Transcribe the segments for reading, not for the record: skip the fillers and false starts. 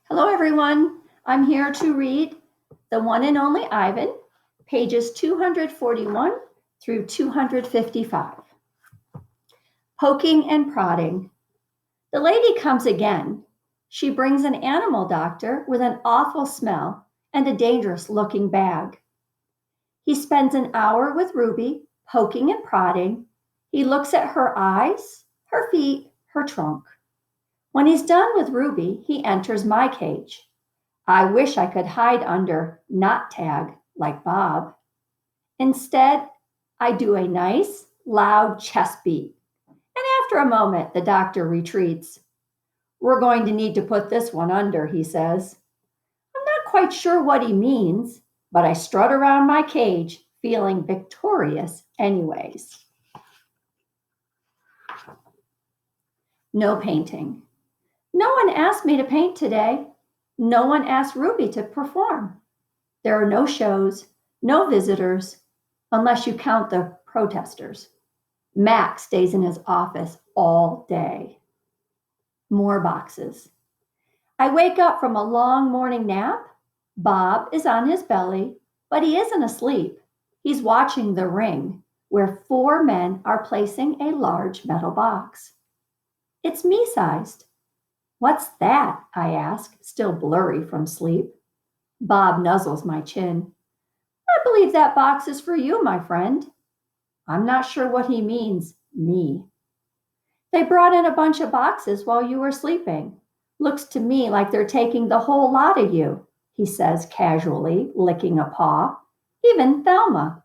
Hello, everyone. I'm here to read The One and Only Ivan, pages 241 through 255. Poking and prodding. The lady comes again. She brings an animal doctor with an awful smell and a dangerous looking bag. He spends an hour with Ruby, poking and prodding. He looks at her eyes, her feet, her trunk. When he's done with Ruby, he enters my cage. I wish I could hide under not tag like Bob. Instead, I do a nice, loud chest beat. And after a moment, the doctor retreats. We're going to need to put this one under, he says. I'm not quite sure what he means, but I strut around my cage feeling victorious anyways. No painting. No one asked me to paint today. No one asked Ruby to perform. There are no shows, no visitors, unless you count the protesters. Mac stays in his office all day. More boxes. I wake up from a long morning nap. Bob is on his belly, but he isn't asleep. He's watching The Ring, where 4 men are placing a large metal box. It's me-sized. What's that? I ask, still blurry from sleep. Bob nuzzles my chin. I believe that box is for you, my friend. I'm not sure what he means, me. They brought in a bunch of boxes while you were sleeping. Looks to me like they're taking the whole lot of you, he says casually, licking a paw. Even Thelma.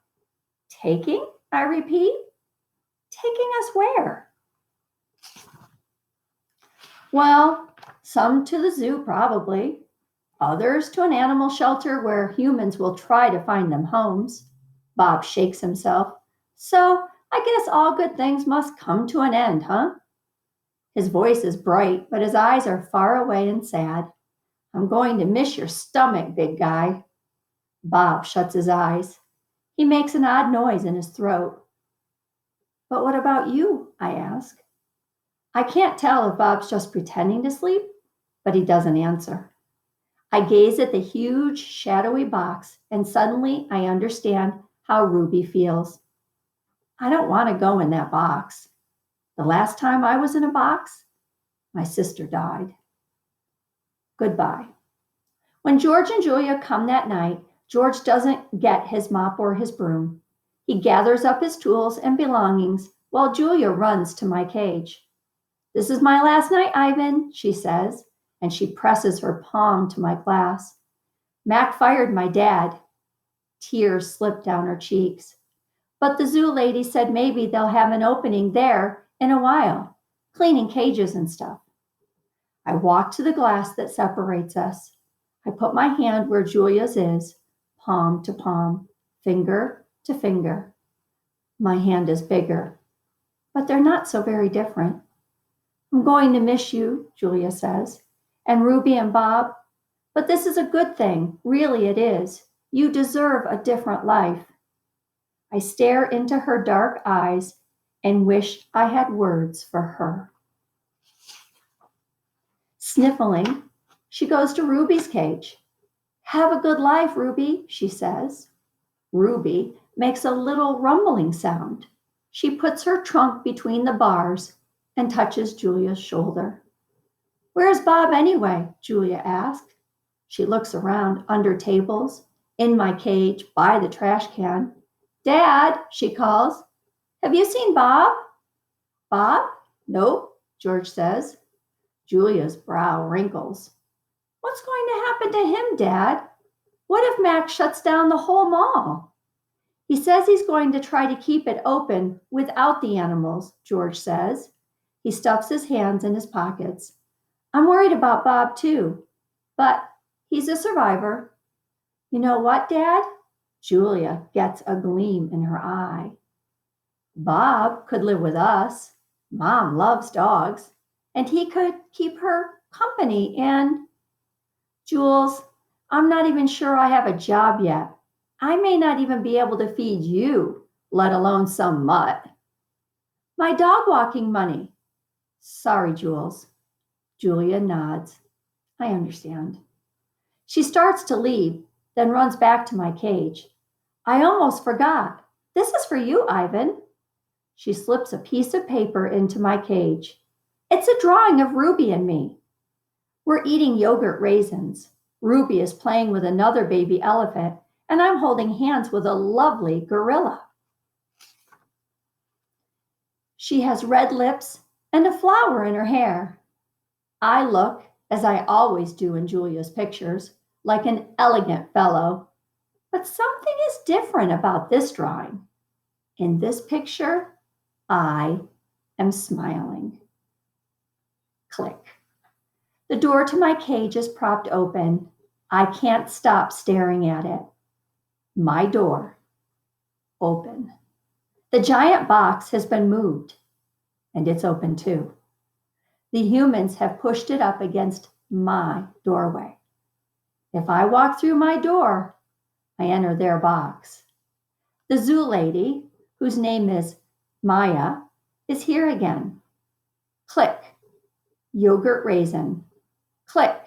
Taking? I repeat. Taking us where? Well, some to the zoo, probably. Others to an animal shelter where humans will try to find them homes. Bob shakes himself. So I guess all good things must come to an end, huh? His voice is bright, but his eyes are far away and sad. I'm going to miss your stomach, big guy. Bob shuts his eyes. He makes an odd noise in his throat. But what about you? I ask. I can't tell if Bob's just pretending to sleep, but he doesn't answer. I gaze at the huge, shadowy box, and suddenly I understand how Ruby feels. I don't want to go in that box. The last time I was in a box, my sister died. Goodbye. When George and Julia come that night, George doesn't get his mop or his broom. He gathers up his tools and belongings while Julia runs to my cage. This is my last night, Ivan, she says, and she presses her palm to my glass. Mac fired my dad. Tears slip down her cheeks. But the zoo lady said maybe they'll have an opening there in a while, cleaning cages and stuff. I walk to the glass that separates us. I put my hand where Julia's is, palm to palm, finger to finger. My hand is bigger, but they're not so very different. I'm going to miss you, Julia says, and Ruby and Bob, but this is a good thing, really it is. You deserve a different life. I stare into her dark eyes and wish I had words for her. Sniffling, she goes to Ruby's cage. Have a good life, Ruby, she says. Ruby makes a little rumbling sound. She puts her trunk between the bars and touches Julia's shoulder. Where's Bob anyway? Julia asked. She looks around under tables, in my cage, by the trash can. Dad, she calls. Have you seen Bob? Bob? Nope, George says. Julia's brow wrinkles. What's going to happen to him, Dad? What if Mac shuts down the whole mall? He says he's going to try to keep it open without the animals, George says. He stuffs his hands in his pockets. I'm worried about Bob too, but he's a survivor. You know what, Dad? Julia gets a gleam in her eye. Bob could live with us. Mom loves dogs, and he could keep her company and... Jules, I'm not even sure I have a job yet. I may not even be able to feed you, let alone some mutt. My dog walking money. Sorry, Jules. Julia nods. I understand. She starts to leave, then runs back to my cage. I almost forgot. This is for you, Ivan. She slips a piece of paper into my cage. It's a drawing of Ruby and me. We're eating yogurt raisins. Ruby is playing with another baby elephant, and I'm holding hands with a lovely gorilla. She has red lips and a flower in her hair. I look, as I always do in Julia's pictures, like an elegant fellow. But something is different about this drawing. In this picture, I am smiling. Click. The door to my cage is propped open. I can't stop staring at it. My door. Open. The giant box has been moved, and it's open too. The humans have pushed it up against my doorway. If I walk through my door, I enter their box. The zoo lady, whose name is Maya, is here again. Click. Yogurt raisin. Click.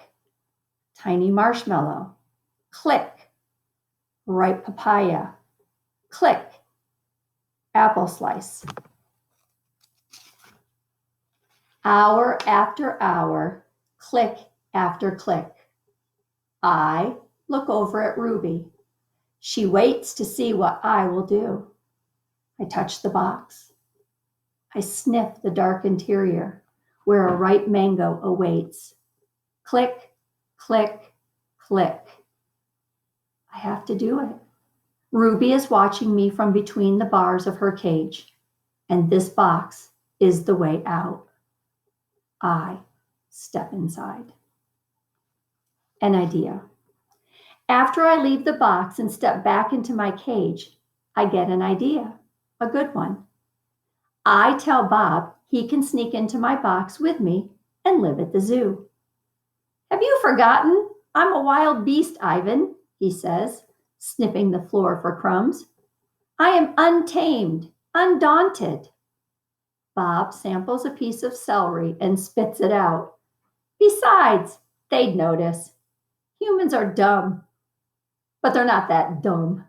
Tiny marshmallow. Click. Ripe papaya. Click. Apple slice. Hour after hour, click after click. I look over at Ruby. She waits to see what I will do. I touch the box. I sniff the dark interior where a ripe mango awaits. Click, click, click. I have to do it. Ruby is watching me from between the bars of her cage, and this box is the way out. I step inside. An idea. After I leave the box and step back into my cage, I get an idea, a good one. I tell Bob he can sneak into my box with me and live at the zoo. Have you forgotten? I'm a wild beast, Ivan, he says, sniffing the floor for crumbs. I am untamed, undaunted. Bob samples a piece of celery and spits it out. Besides, they'd notice. Humans are dumb, but they're not that dumb.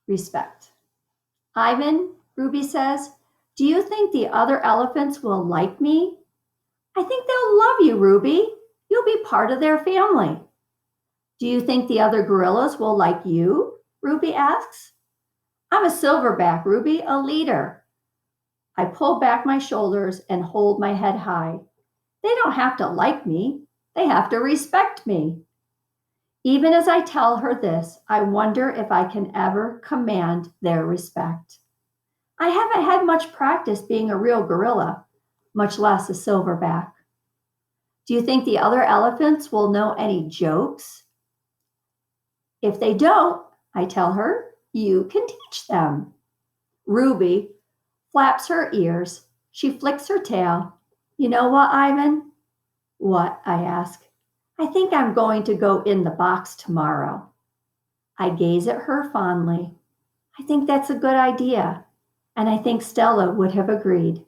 Respect. Ivan, Ruby says, do you think the other elephants will like me? I think they'll love you, Ruby. You'll be part of their family. Do you think the other gorillas will like you? Ruby asks. I'm a silverback, Ruby, a leader. I pull back my shoulders and hold my head high. They don't have to like me. They have to respect me. Even as I tell her this, I wonder if I can ever command their respect. I haven't had much practice being a real gorilla, much less a silverback. Do you think the other elephants will know any jokes? If they don't, I tell her, you can teach them. Ruby flaps her ears. She flicks her tail. You know what, Ivan? What? I ask. I think I'm going to go in the box tomorrow. I gaze at her fondly. I think that's a good idea, and I think Stella would have agreed.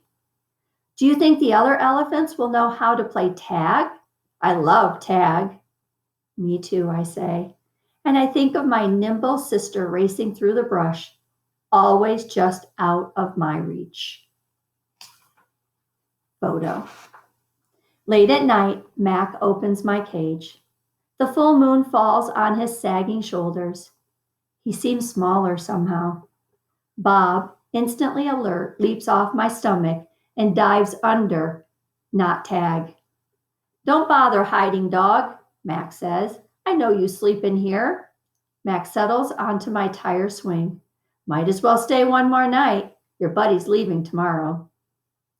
Do you think the other elephants will know how to play tag? I love tag. Me too, I say. And I think of my nimble sister racing through the brush, always just out of my reach. Photo. Late at night, Mac opens my cage. The full moon falls on his sagging shoulders. He seems smaller somehow. Bob, instantly alert, leaps off my stomach and dives under, not tag. Don't bother hiding, dog, Mac says. I know you sleep in here. Mac settles onto my tire swing. Might as well stay one more night. Your buddy's leaving tomorrow.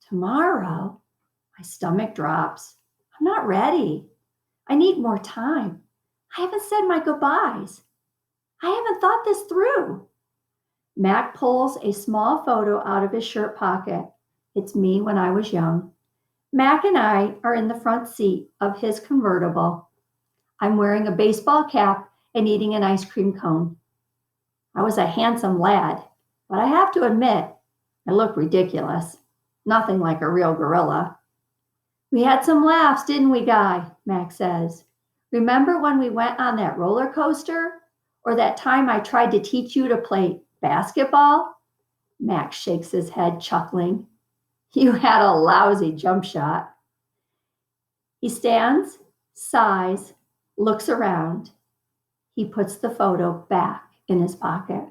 Tomorrow? My stomach drops. I'm not ready. I need more time. I haven't said my goodbyes. I haven't thought this through. Mac pulls a small photo out of his shirt pocket. It's me when I was young. Mac and I are in the front seat of his convertible. I'm wearing a baseball cap and eating an ice cream cone. I was a handsome lad, but I have to admit, I look ridiculous. Nothing like a real gorilla. We had some laughs, didn't we, Guy? Max says. Remember when we went on that roller coaster? Or that time I tried to teach you to play basketball? Max shakes his head, chuckling. You had a lousy jump shot. He stands, sighs, looks around. He puts the photo back in his pocket.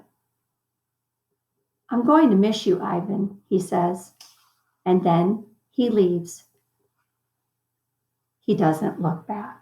I'm going to miss you, Ivan, he says. And then he leaves. He doesn't look back.